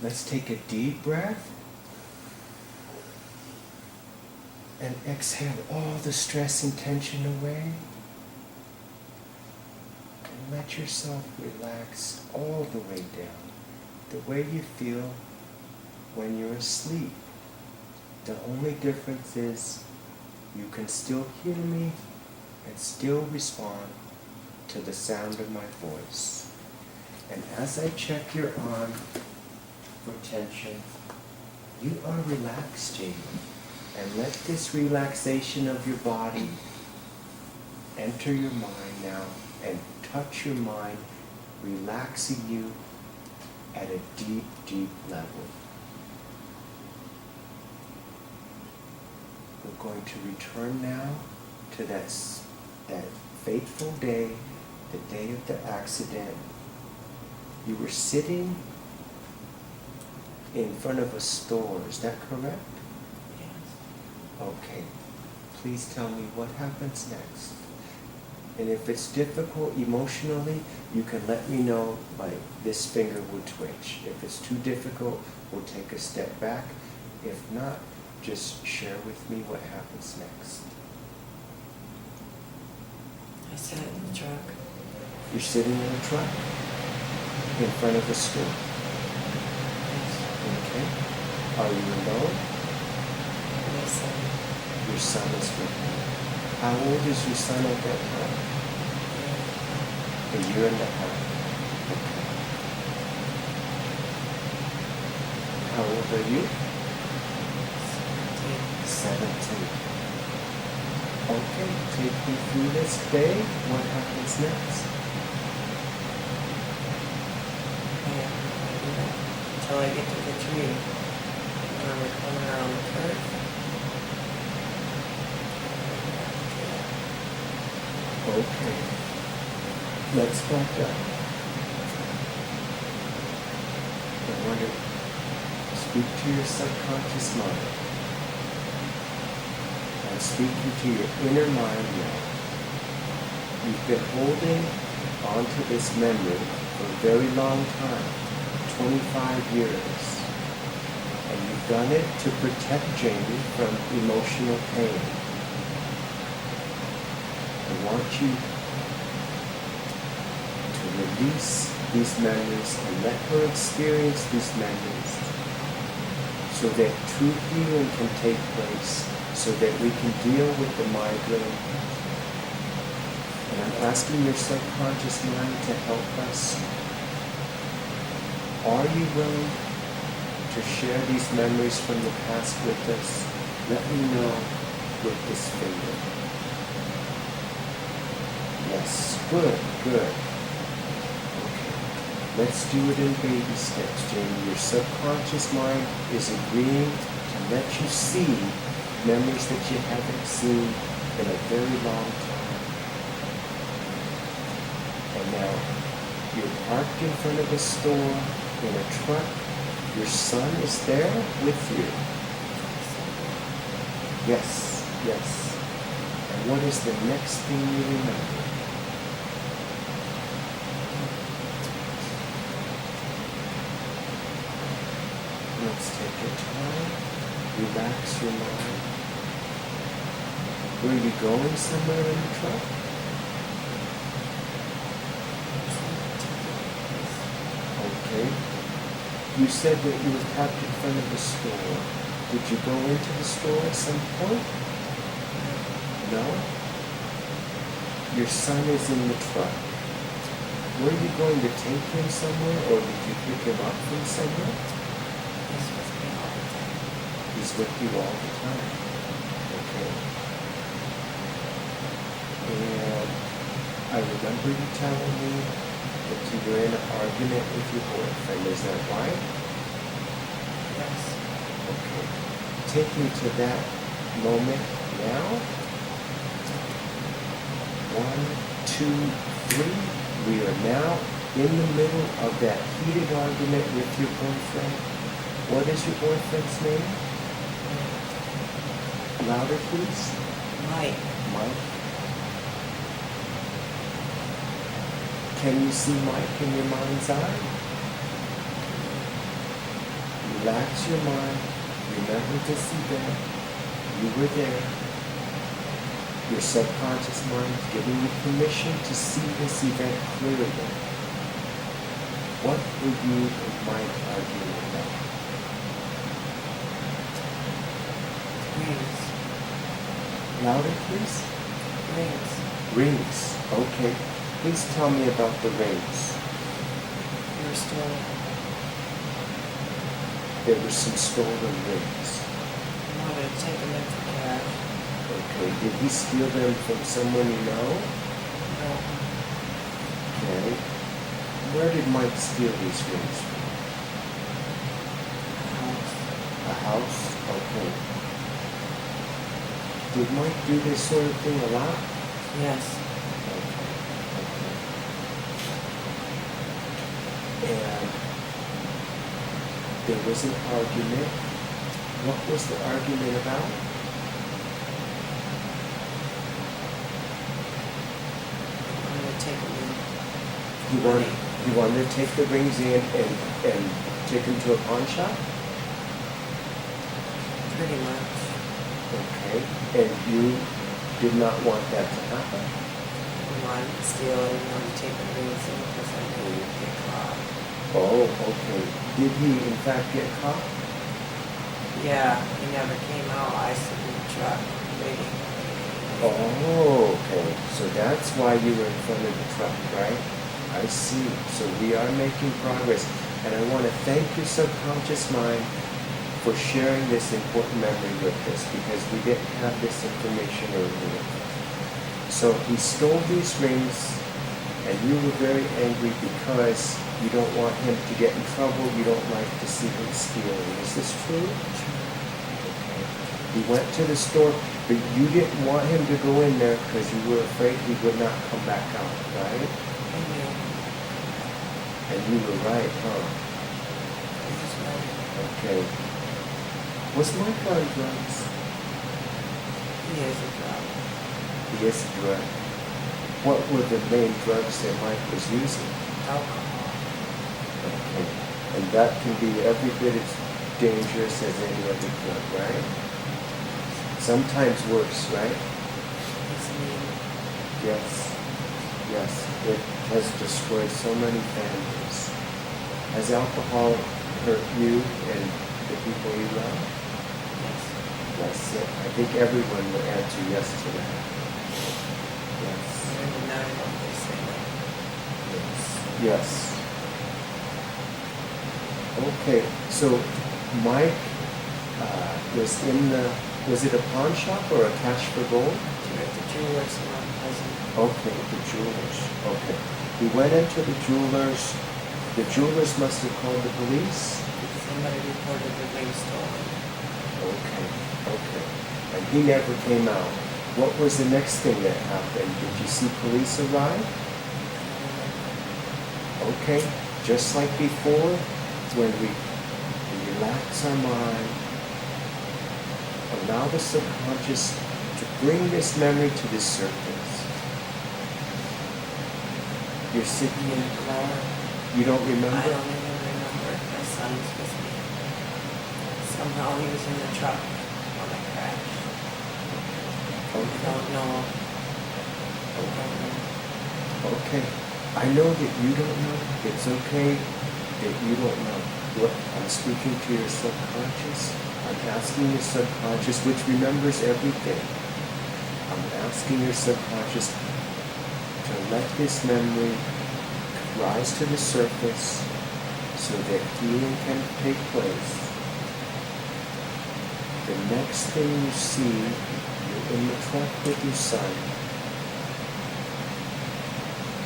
Let's take a deep breath and exhale all the stress and tension away. And let yourself relax all the way down, the way you feel when you're asleep. The only difference is you can still hear me and still respond to the sound of my voice. And as I check your arm for tension, you are relaxed, Jamie. And let this relaxation of your body enter your mind now and touch your mind, relaxing you at a deep, deep level. We're going to return now to that fateful day, the day of the accident. You were sitting in front of a store, is that correct? Yes. Okay. Please tell me what happens next. And if it's difficult emotionally, you can let me know, like this finger will twitch. If it's too difficult, we'll take a step back. If not, just share with me what happens next. I sat in the truck. You're sitting in a truck in front of a store. Yes. Okay. Are you alone? My son. Your son is with you. How old is your son at that time? A year and a half. Okay. How old are you? 17. Okay, take me through this day. What happens next? Until I get to the tree. Around the corner on the curve. Okay. Let's back up. I want to speak to your subconscious mind. I'm speaking to your inner mind now. You've been holding onto this memory for a very long time, 25 years. And you've done it to protect Jamie from emotional pain. I want you to release these memories and let her experience these memories so that true healing can take place, so that we can deal with the migraine. And I'm asking your subconscious mind to help us. Are you willing to share these memories from the past with us? Let me know with this finger. Yes, good, good. Okay, let's do it in baby steps, Jamie. Your subconscious mind is agreeing to let you see memories that you haven't seen in a very long time. And now, you're parked in front of a store, in a truck. Your son is there with you. Yes, yes. And what is the next thing you remember? Let's take your time. Relax your mind. Were you going somewhere in the truck? Okay. You said that you were parked in front of the store. Did you go into the store at some point? No? Your son is in the truck. Were you going to take him somewhere, or did you pick him up from somewhere? He's with me all the time. He's with you all the time. Okay. And I remember you telling me that you were in an argument with your boyfriend. Is that right? Yes. Okay. Take me to that moment now. 1, 2, 3. We are now in the middle of that heated argument with your boyfriend. What is your boyfriend's name? Louder, please. Mike. Mike. Can you see Mike in your mind's eye? Relax your mind. Remember this event. You were there. Your subconscious mind is giving you permission to see this event clearly. What were you and Mike arguing about? Rings. Louder, please. Rings. Rings. Okay. Please tell me about the rings. You were stolen. There were some stolen rings. I wanted to take them in for cash. Okay. Did he steal them from someone you know? No. Okay. Where did Mike steal these rings from? House. A house? Okay. Did Mike do this sort of thing a lot? Yes. And there was an argument. What was the argument about? I wanted to take them in. He wanted to take the rings in and take them to a pawn shop? Pretty much. Okay. And you did not want that to happen? I wanted to steal it and wanted to take the rings in because I knew you'd get caught. Oh, okay. Did he in fact get caught? Yeah, he never came out. I stood in the truck waiting. Oh, okay. So that's why you were in front of the truck, right? I see. So we are making progress. And I want to thank your subconscious mind for sharing this important memory with us because we didn't have this information earlier. So he stole these rings and you were very angry because you don't want him to get in trouble. You don't like to see him stealing. Is this true? Okay. He went to the store, but you didn't want him to go in there because you were afraid he would not come back out, right? I knew. And you were right, huh? He was right. Okay. Was Mike on drugs? He is a drug. He is a drug. What were the main drugs that Mike was using? Alcohol. Okay. And that can be every bit as dangerous as any other drug, right? Sometimes worse, right? It's mean. Yes. Yes. It has destroyed so many families. Has alcohol hurt you and the people you love? Yes. Yes. I think everyone will answer yes to that. Yes. I deny what they say. Yes. Okay, so Mike was it a pawn shop or a cash for gold? You're at the jewelers in Mount Pleasant. Okay, the jewelers. Okay. He went into the jewelers. The jewelers must have called the police? Somebody reported the ring stolen. Okay, okay. And he never came out. What was the next thing that happened? Did you see police arrive? Okay, just like before, when we relax our mind, allow the subconscious to bring this memory to the surface. You're sitting in the car, you don't I remember? don't even remember if my son was with me. Somehow he was in the truck when I crashed. I don't know. I don't know. Okay. I know that you don't know. It's okay that you don't know. Look, I'm speaking to your subconscious. I'm asking your subconscious, which remembers everything. I'm asking your subconscious to let this memory rise to the surface so that healing can take place. The next thing you see, you're in the truck with your son.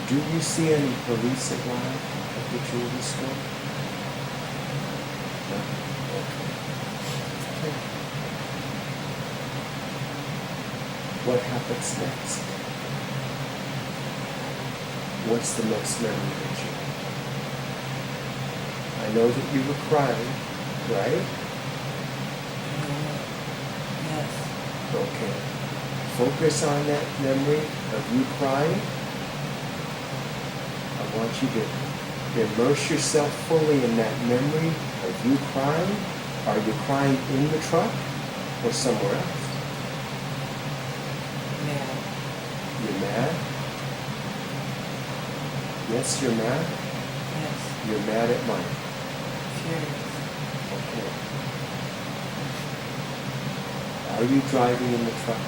Do you see any police arrive at the jewelry store? No? Okay. What happens next? What's the next memory picture? I know that you were crying, right? Yes. Okay. Focus on that memory of you crying. I want you to immerse yourself fully in that memory of If you cry, are you crying in the truck or somewhere else? Mad. You're mad? Yes, you're mad? Yes. You're mad at Mike. Furious. Okay. Are you driving in the truck?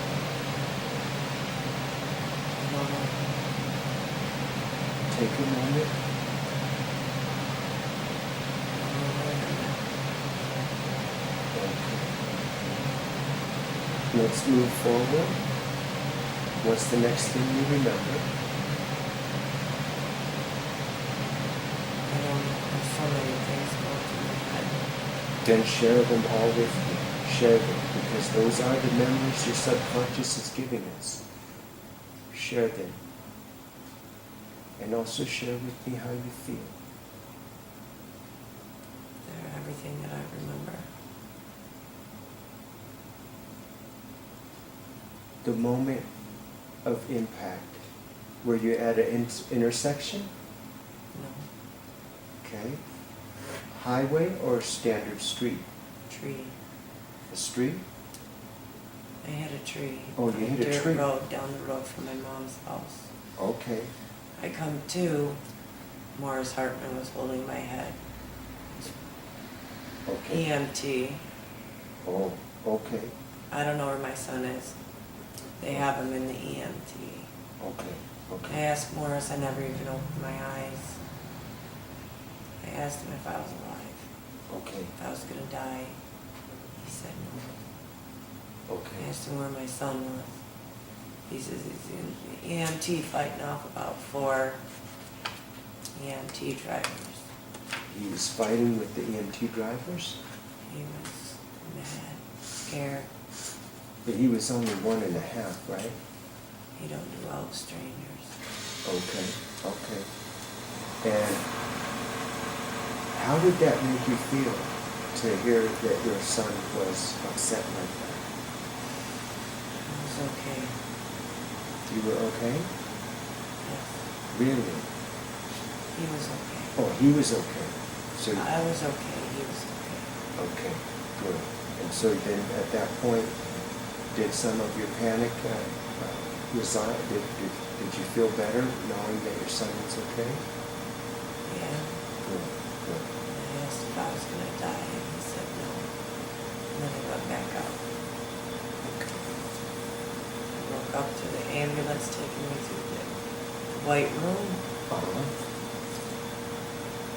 No. Take a moment. Okay. Let's move forward. What's the next thing you remember? I don't know. There's so many things going through my head. Then share them all with me. Share them, because those are the memories your subconscious is giving us. Share them. And also share with me how you feel. They're everything that I remember. The moment of impact. Were you at an intersection? No. Okay. Highway or standard street? Tree. A street? I hit a tree. Oh, you hit a tree. Dirt road down the road from my mom's house. Okay. I come to, Morris Hartman was holding my head. Okay. EMT. Oh, okay. I don't know where my son is. They have him in the EMT. Okay. I Okay. asked Morris, I never even opened my eyes. I asked him if I was alive, Okay. if I was gonna die. He said no. I Okay. asked him where my son was. He says he's in the EMT fighting off about 4 EMT drivers. He was fighting with the EMT drivers, He was mad, scared. but he was only 1.5, right? He don't do well with strangers. Okay. Okay. And how did that make you feel to hear that your son was upset like that? It was okay. You were okay? Yes, Really? he was okay. Oh, he was okay. So, I was okay, he was okay. okay, good. And so then at that point, did some of your panic resign? Did you feel better knowing that your son was okay? Yeah. Good, good. I asked if I was gonna die, and he said no. And then I went back out. Okay. I woke up to the ambulance taking me through the white room. Uh-huh.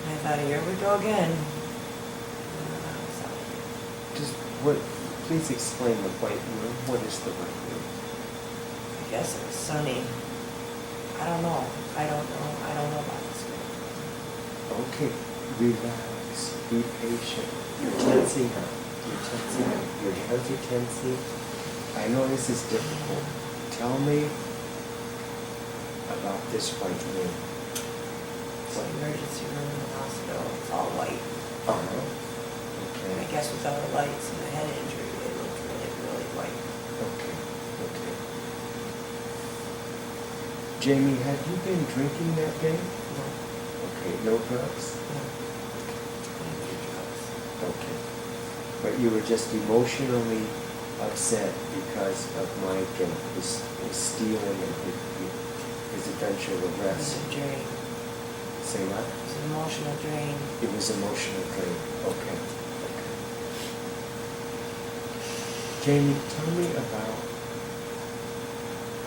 And I thought, here we go again. And then I was out. Just what? Please explain the white room. What is the white room? I guess it was sunny. I don't know. I don't know about this room. Okay, relax. Be patient. You're tensing up. You're tensing up. You're hesitating. I know this is difficult. Tell me about this white room. It's an emergency room in the hospital. It's all white. Uh-huh. And I Okay. guess with all the lights and the head injury, it looked really, really white. Okay. Okay. Jamie, had you been drinking that day? No, Okay, no drugs? no. I didn't do drugs. Okay. But you were just emotionally upset because of Mike and his stealing and his eventual It was arrest. a drain. Say what? It was an emotional drain. It was emotional drain. Okay. Okay. Jamie, tell me about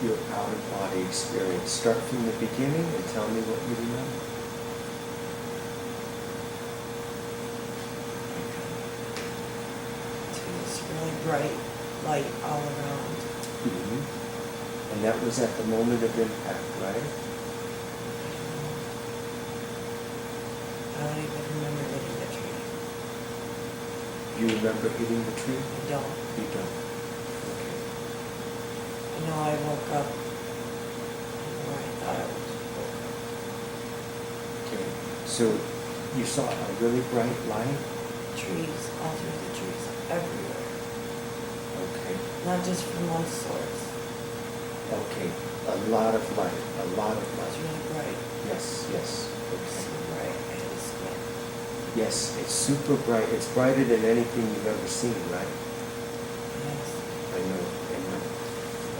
your out-of-body experience. Start from the beginning and tell me what you remember. To this really bright light all around. Mm-hmm. And that was at the moment of impact, right? I don't even remember hitting the tree. You remember hitting the tree? I don't. You don't. Okay. I know I woke up where I thought I was woke up. Okay. So you saw a really bright light? Trees, all through the trees, everywhere. Okay. Not just from one source. Okay. A lot of light. A lot of It was light. really bright. Yes, yes. So Okay. bright, I had to squint. Yes, it's super bright. It's brighter than anything you've ever seen, right? Yes. I know.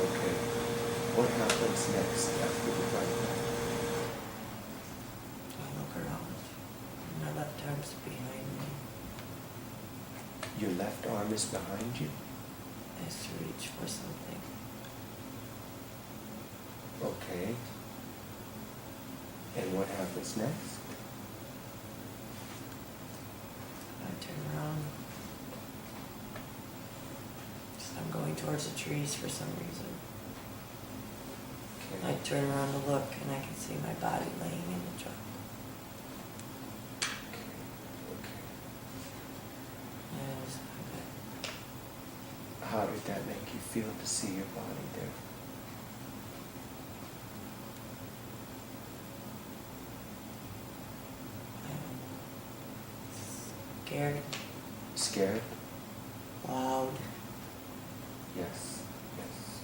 Okay. What happens next after the bright light? I look around. My left arm's behind me. Your left arm is behind you? I have to reach for something. Okay. And what happens next? I turn around. So I'm going towards the trees for some reason. Okay. I turn around to look and I can see my body laying in the truck. Okay. And it was okay. How did that make you feel to see your body there? Scared, Scared? loud. Yes. Yes.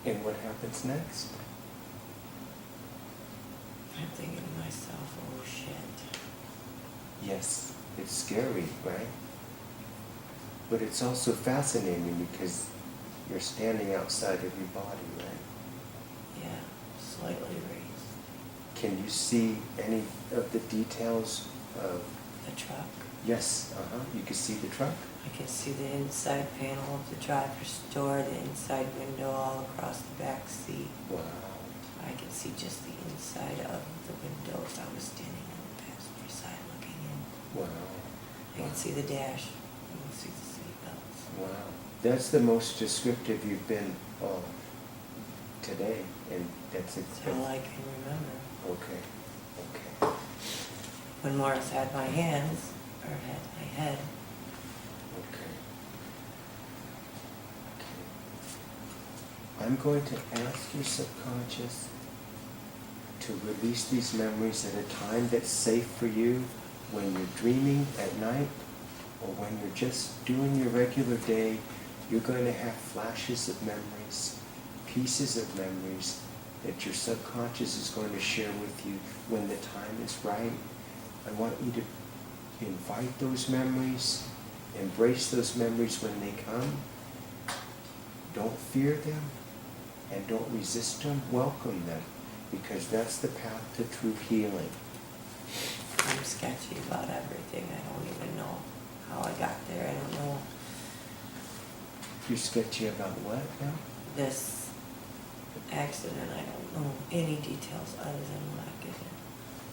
And what happens next? I'm thinking to myself, oh shit. Yes, it's scary, right? But it's also fascinating because you're standing outside of your body, right? Yeah, slightly raised. Can you see any of the details of... The truck. Yes, you can see the truck? I can see the inside panel of the driver's door, the inside window all across the back seat. Wow. I can see just the inside of the windows. I was standing on the passenger side looking in. Wow. I can see the dash. I can see the seatbelts. Wow. That's the most descriptive you've been today, and that's That's all I can remember. Okay. Okay. When Morris had my hands, or had my head, Okay. Okay. I'm going to ask your subconscious to release these memories at a time that's safe for you when you're dreaming at night or when you're just doing your regular day. You're going to have flashes of memories, pieces of memories that your subconscious is going to share with you when the time is right. I want you to invite those memories, embrace those memories when they come. Don't fear them and don't resist them. Welcome them, because that's the path to true healing. I'm sketchy about everything. I don't even know how I got there. I don't know. You're sketchy about what now? This accident, I don't know any details other than what I've given.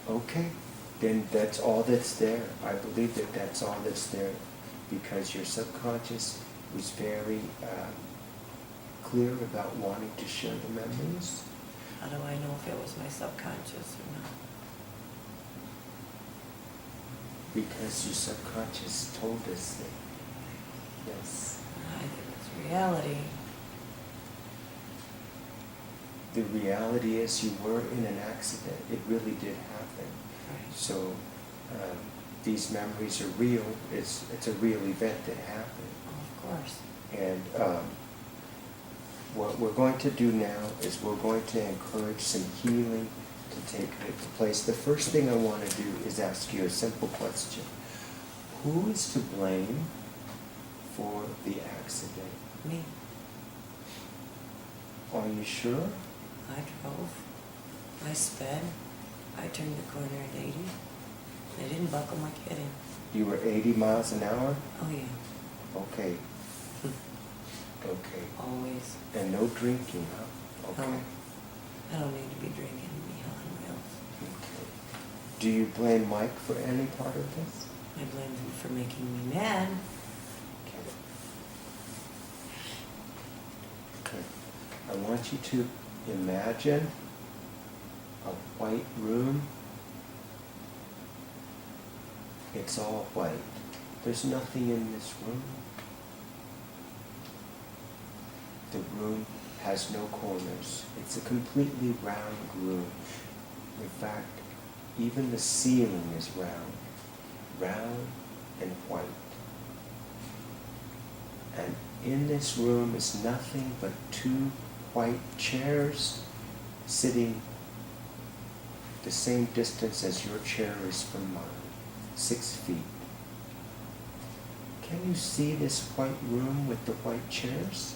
Okay, then that's all that's there. I believe that that's all that's there because your subconscious was very clear about wanting to share the memories. How do I know if it was my subconscious or not? Because your subconscious told us that. Yes. I think it's reality. The reality is you were in an accident. It really did happen. Right. So these memories are real. It's a real event that happened. Oh, of course. And what we're going to do now is we're going to encourage some healing to take place. The first thing I want to do is ask you a simple question. Who is to blame for the accident? Me. Are you sure? I drove. I sped. I turned the corner at 80. I didn't buckle my kid in. You were 80 miles an hour? Oh, yeah. Okay. Okay. Always. And no drinking, huh? Okay. No. I don't need to be drinking to be on wheels. Okay. Do you blame Mike for any part of this? I blame him for making me mad. Okay. Okay. I want you to imagine a white room. It's all white. There's nothing in this room. The room has no corners. It's a completely round room. In fact, even the ceiling is round and white. And in this room is nothing but two white chairs sitting the same distance as your chair is from mine, 6 feet. Can you see this white room with the white chairs?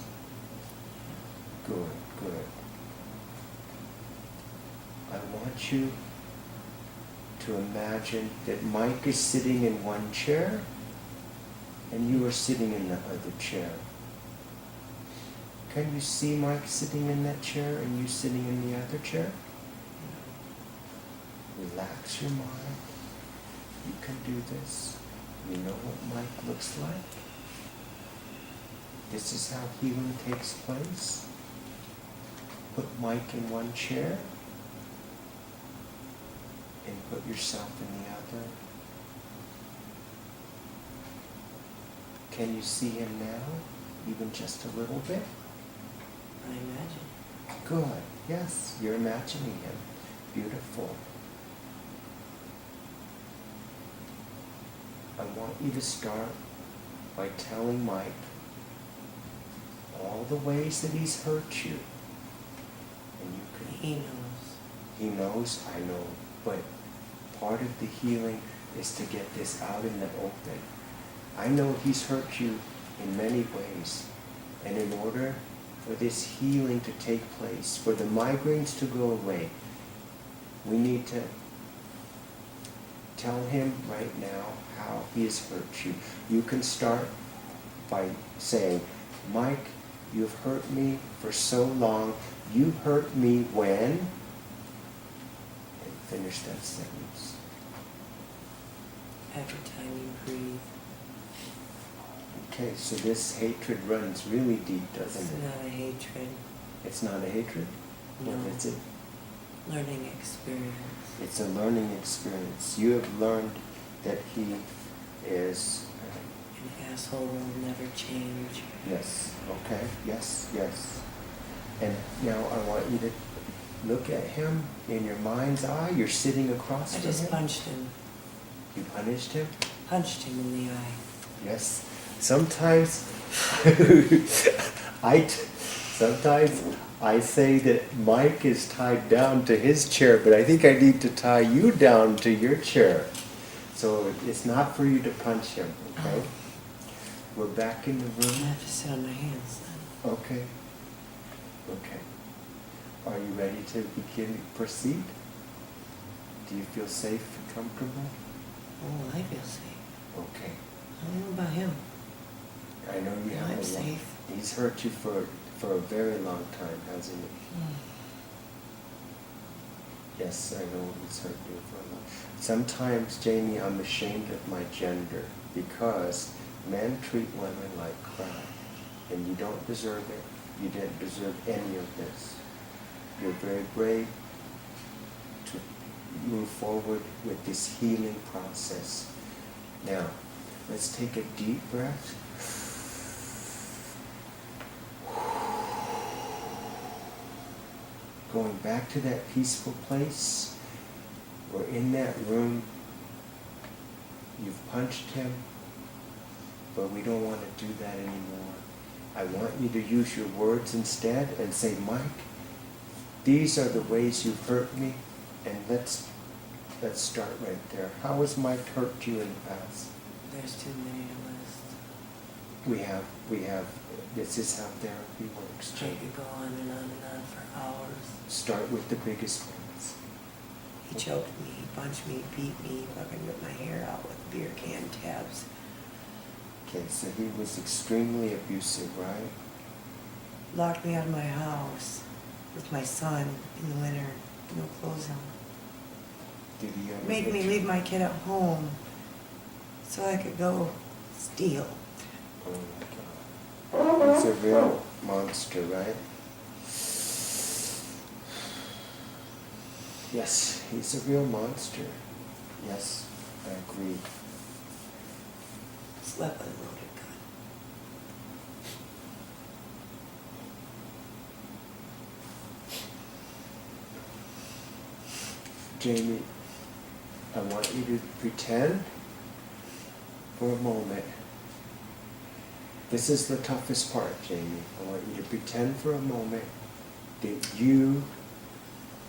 Good, good. I want you to imagine that Mike is sitting in one chair and you are sitting in the other chair. Can you see Mike sitting in that chair and you sitting in the other chair? Relax your mind. You can do this. You know what Mike looks like? This is how healing takes place. Put Mike in one chair and put yourself in the other. Can you see him now? Even just a little bit? I imagine. Good. Yes, you're imagining him. Beautiful. I want you to start by telling Mike all the ways that he's hurt you. And you can... He knows. He knows, I know, but part of the healing is to get this out in the open. I know he's hurt you in many ways, and in order for this healing to take place, for the migraines to go away, we need to tell him right now how he has hurt you. You can start by saying, Mike, you've hurt me for so long. You hurt me when? And finish that sentence. Every time you breathe. Okay, so this hatred runs really deep, doesn't It's it? not a hatred. It's not a hatred? No. What is it? Learning experience. It's a learning experience. You have learned that he is... An asshole will never change. Yes, okay, yes, yes. And now I want you to look at him in your mind's eye. You're sitting across I from just him. punched him. You punished him? Punched him in the eye. Yes. Sometimes sometimes I say that Mike is tied down to his chair, but I think I need to tie you down to your chair. So it's not for you to punch him, okay? We're back in the I room. have to sit on my hands then. Okay. Okay. Are you ready to proceed? Do you feel safe and comfortable? Oh, I feel safe. Okay. I don't know about him. I know you have I'm a lot. safe. He's hurt you for a very long time, hasn't he? Yes, I know he's hurt you for a long time. Sometimes, Jamie, I'm ashamed of my gender because men treat women like crap, and you don't deserve it. You didn't deserve any of this. You're very brave to move forward with this healing process. Now, let's take a deep breath. Going back to that peaceful place. We're in that room. You've punched him, but we don't want to do that anymore. I want you to use your words instead and say, Mike, these are the ways you've hurt me, and let's start right there. How has Mike hurt you in the past? There's too many to list. We have, this is how therapy works, I Jamie. could go on and on and on for hours. Start with the biggest ones. He choked me, he punched me, beat me, fucking ripped my hair out with beer can tabs. Okay, so he was extremely abusive, right? Locked me out of my house with my son in the winter, no clothes on. Did he ever Made hit me you? leave my kid at home so I could go steal. Oh my God. He's a real monster, right? Yes, he's a real monster. Yes, I agree. Slept with a loaded gun. Jamie, I want you to pretend for a moment. This is the toughest part, Jamie. I want you to pretend for a moment that you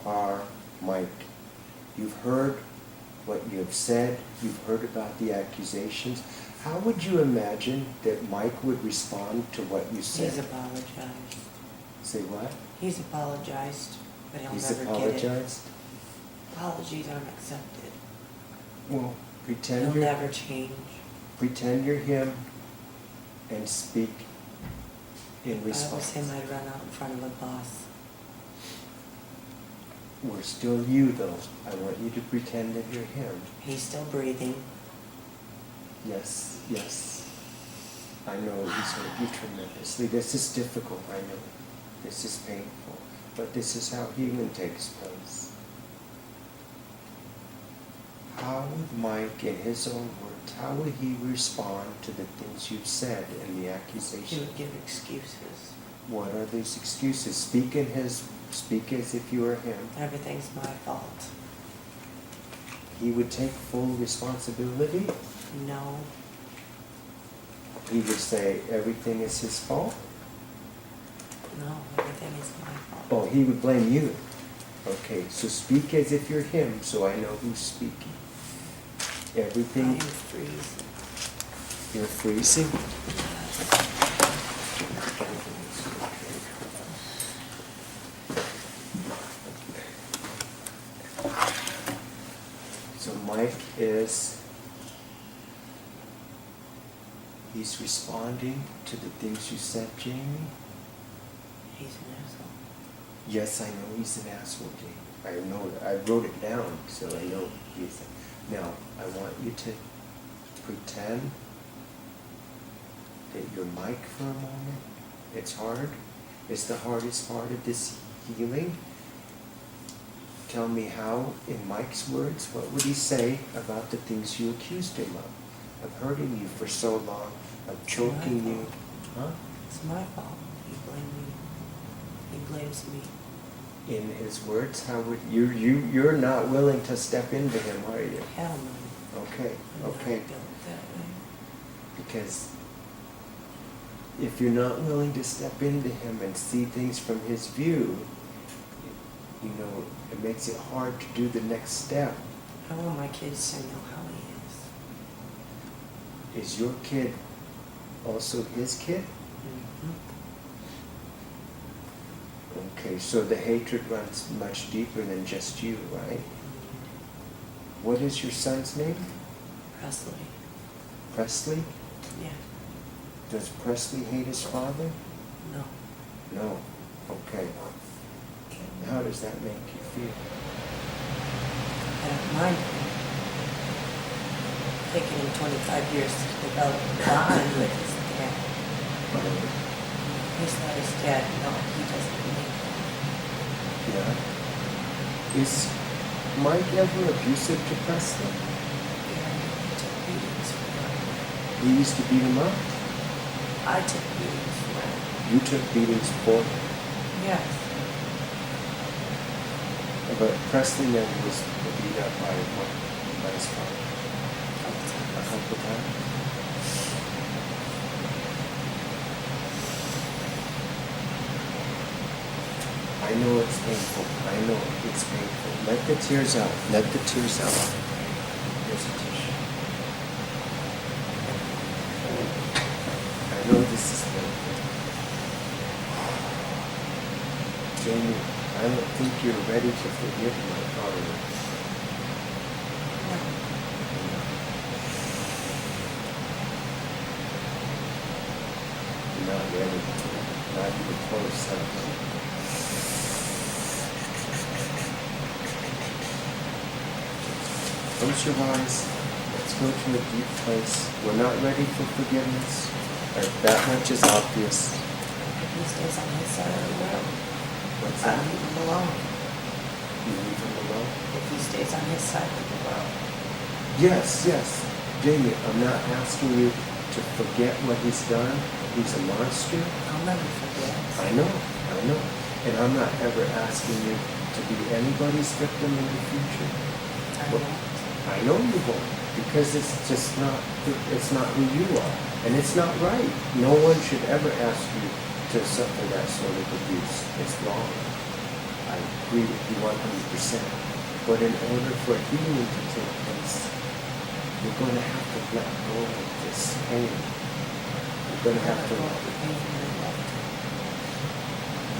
are Mike. You've heard what you have said. You've heard about the accusations. How would you imagine that Mike would respond to what you said? He's apologized. Say what? He's apologized, but he'll He's never apologized? get it. Apologies aren't accepted. Well, pretend He'll you're, never change. pretend you're him and speak in If I was response. him, I'd run out in front of the boss. We're still you, though. I want you to pretend that you're him. He's still breathing. Yes, yes. I know he's hurt you tremendously. This is difficult, I know. This is painful. But this is how healing takes place. How would Mike, in his own words, how would he respond to the things you've said and the He accusations? would give excuses. What are these excuses? Speak as if you were him. Everything's my fault. He would take full responsibility. No. He would say everything is his fault. No, everything is my fault. Oh, he would blame you. Okay, so speak as if you're him, so I know who's speaking. I Everything, am freezing. you're freezing. So Mike he's responding to the things you said, Jamie. He's an asshole. Yes, I know he's an asshole, Jamie. I know, I wrote it down, so I know he's. Now, I want you to pretend that you're Mike for a moment. It's hard. It's the hardest part of this healing. Tell me how, in Mike's words, what would he say about the things you accused him of hurting you for so long, of choking you? Huh? It's my fault. He blamed me. He blames me. In his words, how would you're not willing to step into him, are you? Hell no. Okay, I'm okay. not built that way. Because if you're not willing to step into him and see things from his view, you know, it makes it hard to do the next step. I want my kids to know how he is. Is your kid also his kid? Mm-hmm. Okay, so the hatred runs much deeper than just you, right? What is your son's name? Presley. Presley? Yeah. Does Presley hate his father? No. No. Okay. How does that make you feel? I don't mind him. Taking him 25 years to develop a bond with his dad. He's not his dad. No, he doesn't need him. Yeah. Is Mike ever abusive to Presley? Yeah, he took beatings for him. He used to beat him up? I took beatings for him. You took beatings for him? Yes. But Presley never was beat up by his father. A couple times? I know it's painful. I know it's painful. Let the tears out. Let the tears out. Here's a tissue. I know this is painful. Jamie, I don't think you're ready to forgive my father. No. You're not ready. Not even close, huh? Close your eyes. Let's go to a deep place. We're not ready for forgiveness. That much is obvious. If he stays on his side of the world, What's I that? leave him alone. You leave him alone? If he stays on his side of the world. Yes, yes. Jamie, I'm not asking you to forget what he's done. He's a monster. I'll never forget. I know. And I'm not ever asking you to be anybody's victim in the future. I Well, won't. I know you won't, because it's just not, it's not who you are. And it's not right. No one should ever ask you to suffer that sort of abuse. It's wrong. I agree with you 100%. But in order for healing to take place, you're going to have to let go of this pain. You're going to have to let it go.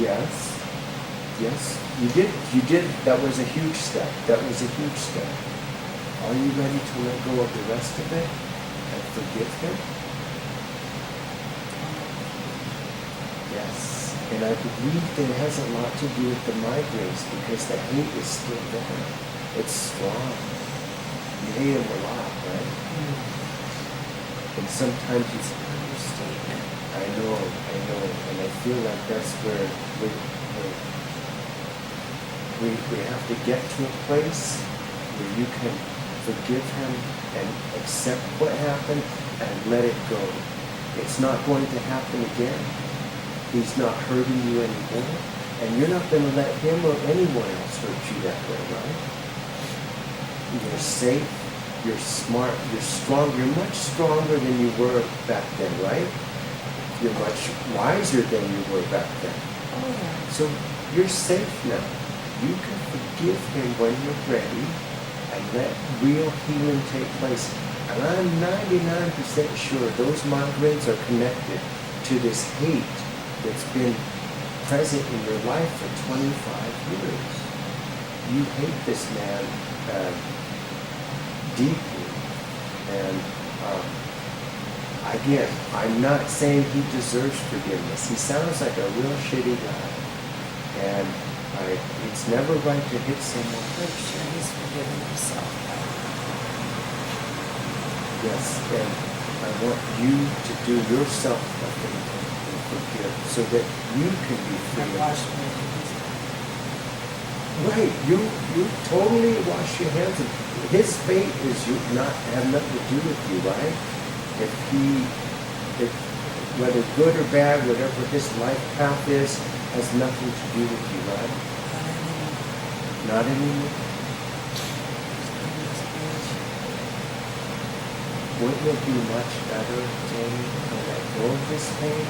Yes. Yes. You did. That was a huge step. That was a huge step. Are you ready to let go of the rest of it and forgive him? Yes. And I believe that it has a lot to do with the migraines because the hate is still there. It's strong. You hate him a lot, right? And sometimes it's an understatement. I know. And I feel like that's where we have to get to a place where you can forgive him and accept what happened and let it go. It's not going to happen again. He's not hurting you anymore. And you're not going to let him or anyone else hurt you that way, right? You're safe, you're smart, you're strong. You're much stronger than you were back then, right? You're much wiser than you were back then. Oh, yeah. So you're safe now. You can forgive him when you're ready and let real healing take place. And I'm 99% sure those migraines are connected to this hate that's been present in your life for 25 years. You hate this man deeply. And again, I'm not saying he deserves forgiveness. He sounds like a real shitty guy. And it's never right to hit someone. I'm sure he's forgiven himself. Yes, and I want you to do yourself a favor and forgive so that you can be free. Right, you totally wash your hands. His fate is not have nothing to do with you, right? If whether good or bad, whatever his life path is, has nothing to do with you, right? Not anymore. Wouldn't it be much better, Jamie, to let go of this pain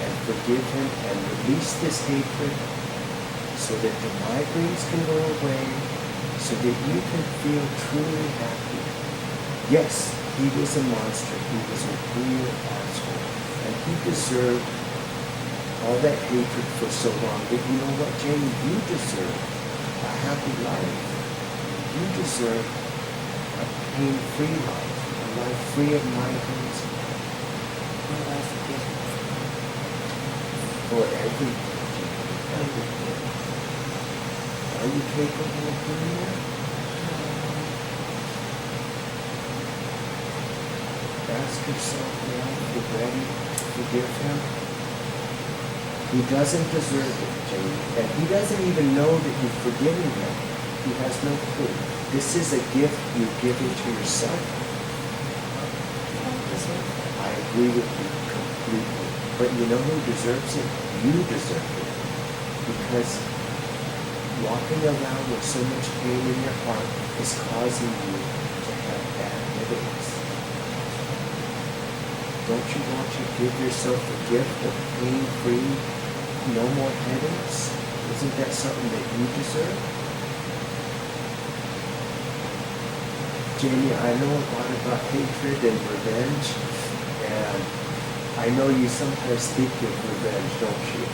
and forgive him and release this hatred so that the migraines can go away, so that you can feel truly happy? Yes, he was a monster. He was a real asshole. And he deserved all that hatred for so long. But you know what, Jamie? You deserve a happy life. You deserve a pain-free life, a life free of migraines. For everything, Jamie, everything. Are you capable of doing that? Ask yourself now if you're ready to forgive him. He doesn't deserve it, Jamie. And he doesn't even know that you've forgiven him. He has no clue. This is a gift you've given to yourself. I agree with you completely. But you know who deserves it? You deserve it. Because walking around with so much pain in your heart is causing you to have bad headaches. Don't you want to give yourself a gift of pain-free, no more headaches? Isn't that something that you deserve? Jamie, I know a lot about hatred and revenge, and I know you sometimes think of revenge, don't you?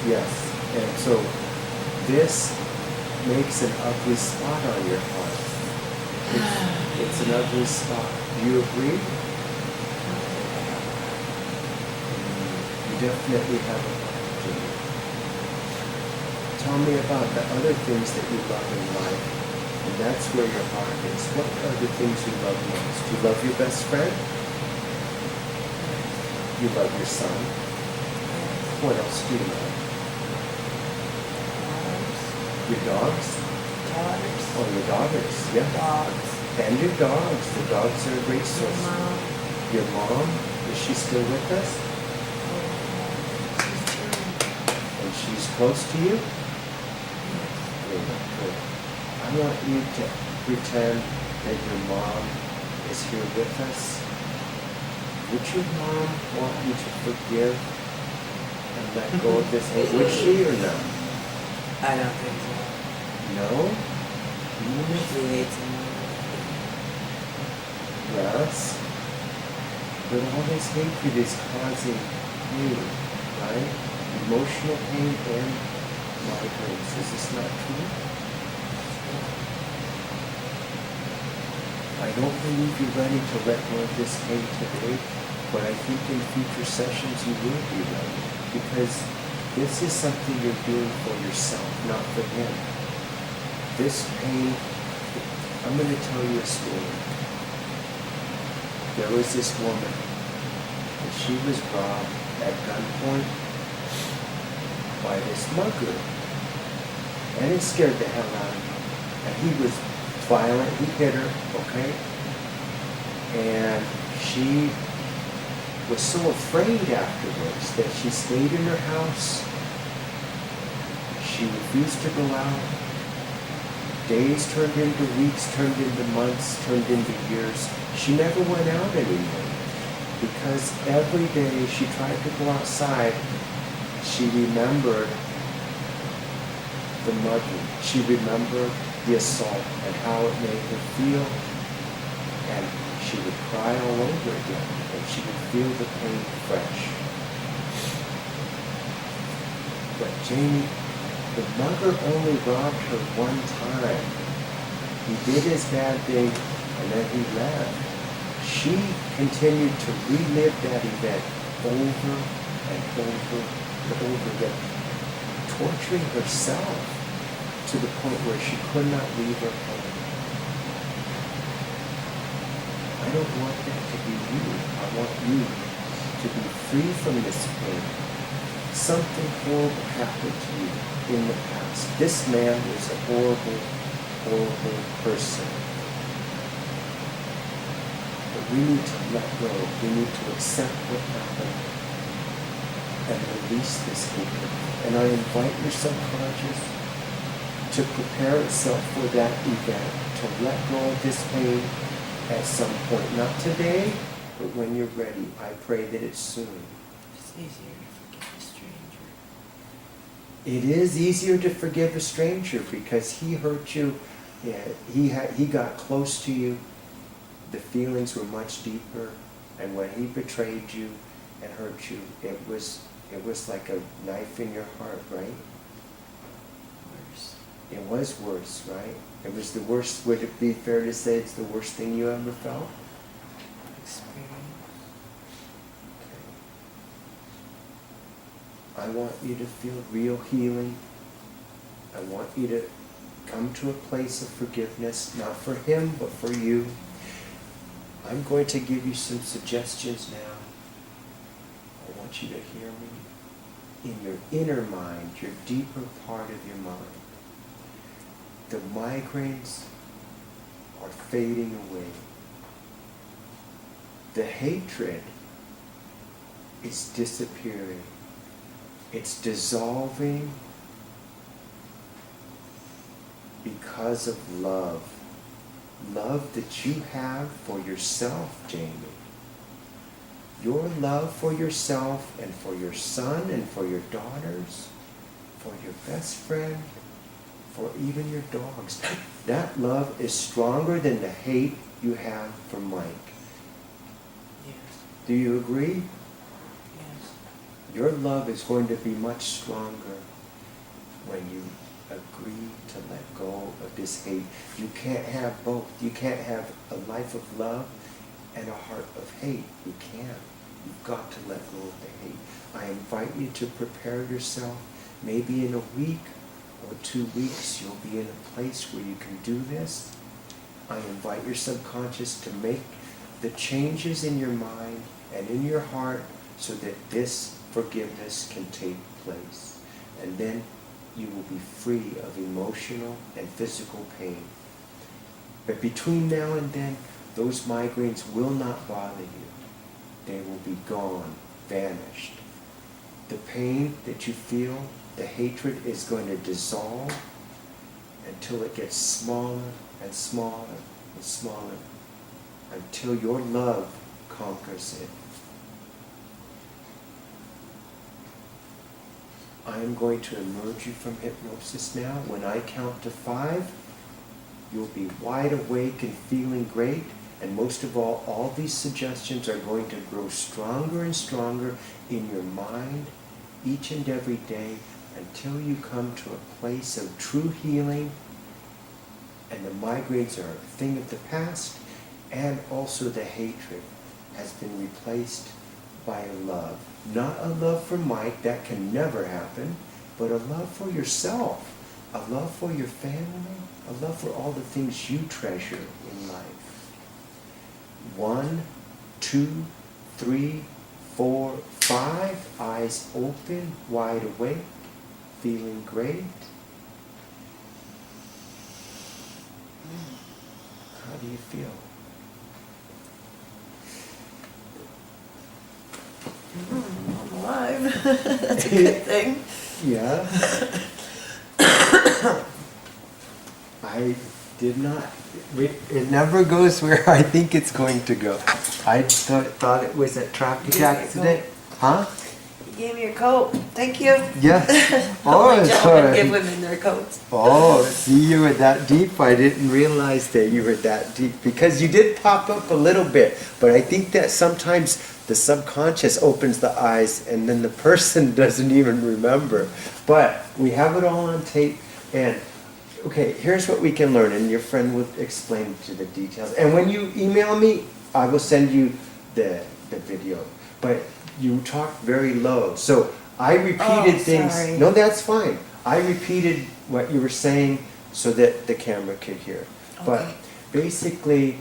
Yes. And so this makes an ugly spot on your heart. It's an ugly spot. Do you agree? You definitely have a heart, Jamie. Tell me about the other things that you love in life. And that's where your heart is. What are the things you love most? You love your best friend? You love your son? What else do you love? Your dogs? Daughters. Oh, your daughters, yeah. Dogs. And your dogs. The dogs are a great source. Mom. Your mom, is she still with us? And she's close to you? Good. I want you to pretend that your mom is here with us. Would your mom want you to forgive and let go of this hate? Would she or no? I don't think so. No? She hates him. Yes. But all this hatred is causing pain, right? Emotional pain and migraines. Is this not true? I don't believe you're ready to let go of this pain today, but I think in future sessions you will be ready, because this is something you're doing for yourself, not for him. This pain, I'm going to tell you a story. There was this woman, and she was robbed at gunpoint by this mugger. And it scared the hell out of him. And he was violent, he hit her, okay? And she was so afraid afterwards that she stayed in her house. She refused to go out. Days turned into weeks, turned into months, turned into years. She never went out anymore because every day she tried to go outside, she remembered the mugging. She remembered the assault and how it made her feel. And she would cry all over again, and she would feel the pain fresh. But Jamie, the mugger only robbed her one time. He did his bad thing, and then he left. She continued to relive that event over and over and over again, torturing herself to the point where she could not leave her home. I don't want that to be you. I want you to be free from this pain. Something horrible happened to you in the past. This man was a horrible, horrible person. But we need to let go. We need to accept what happened and release this hatred. And I invite your subconscious to prepare itself for that event, to let go of this pain at some point. Not today, but when you're ready. I pray that it's soon. It's easier to forgive a stranger. It is easier to forgive a stranger because he hurt you. Yeah, he got close to you. The feelings were much deeper, and when he betrayed you and hurt you, it was like a knife in your heart, right? Worse. It was worse, right? It was the worst. Would it be fair to say it's the worst thing you ever felt? Experience. I want you to feel real healing. I want you to come to a place of forgiveness, not for him, but for you. I'm going to give you some suggestions now. I want you to hear me. In your inner mind, your deeper part of your mind, the migraines are fading away. The hatred is disappearing. It's dissolving because of love. Love that you have for yourself, Jamie. Your love for yourself and for your son and for your daughters, for your best friend, for even your dogs. That love is stronger than the hate you have for Mike. Yes. Do you agree? Yes. Your love is going to be much stronger when you agree to let go of this hate. You can't have both. You can't have a life of love and a heart of hate. You can't. You've got to let go of the hate. I invite you to prepare yourself. Maybe in a week or 2 weeks, you'll be in a place where you can do this. I invite your subconscious to make the changes in your mind and in your heart so that this forgiveness can take place. And then you will be free of emotional and physical pain. But between now and then, those migraines will not bother you. They will be gone, vanished. The pain that you feel, the hatred is going to dissolve until it gets smaller and smaller and smaller until your love conquers it. I'm going to emerge you from hypnosis now. When I count to 5, you'll be wide awake and feeling great. And most of all these suggestions are going to grow stronger and stronger in your mind each and every day until you come to a place of true healing. And the migraines are a thing of the past, and also the hatred has been replaced by a love. Not a love for Mike, that can never happen, but a love for yourself, a love for your family, a love for all the things you treasure in life. 1, 2, 3, 4, 5, eyes open, wide awake, feeling great. How do you feel? I'm alive. That's a good thing. Yeah. I did not. It never goes where I think it's going to go. I thought it was a traffic accident. Huh? You gave me your coat. Thank you. Yeah. Only gentlemen sorry. give women their coats. Oh, see, you were that deep. I didn't realize that you were that deep because you did pop up a little bit. But I think that sometimes the subconscious opens the eyes and then the person doesn't even remember. But we have it all on tape. And okay, here's what we can learn. And your friend will explain to the details. And when you email me, I will send you the video. But you talked very low. So I repeated things. Sorry. No, that's fine. I repeated what you were saying so that the camera could hear. Okay. But basically,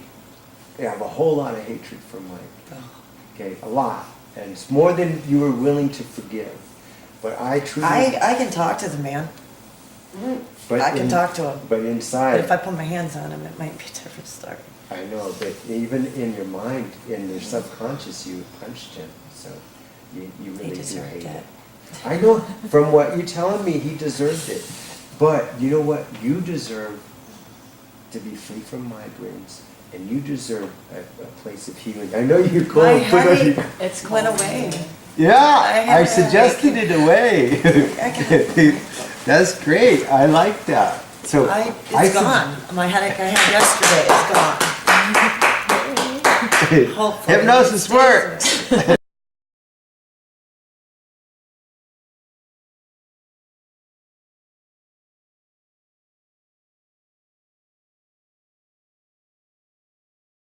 I have a whole lot of hatred for Mike. Oh. Okay, a lot. And it's more than you were willing to forgive. But I truly... I can talk to the man. but I can talk to him. But But inside... if I put my hands on him, it might be a different story. I know, but even in your mind, in your subconscious, you punched him. So you really do deserved hate it. it. I know, from what you're telling me, he deserved it. But you know what? You deserve to be free from migraines. And you deserve a place of healing. I know you go My and put on headache, your... it's went away. Yeah, had I a suggested it away. That's great. I like that. So It's gone. My headache I had yesterday is gone. Hopefully. Hypnosis it stays works.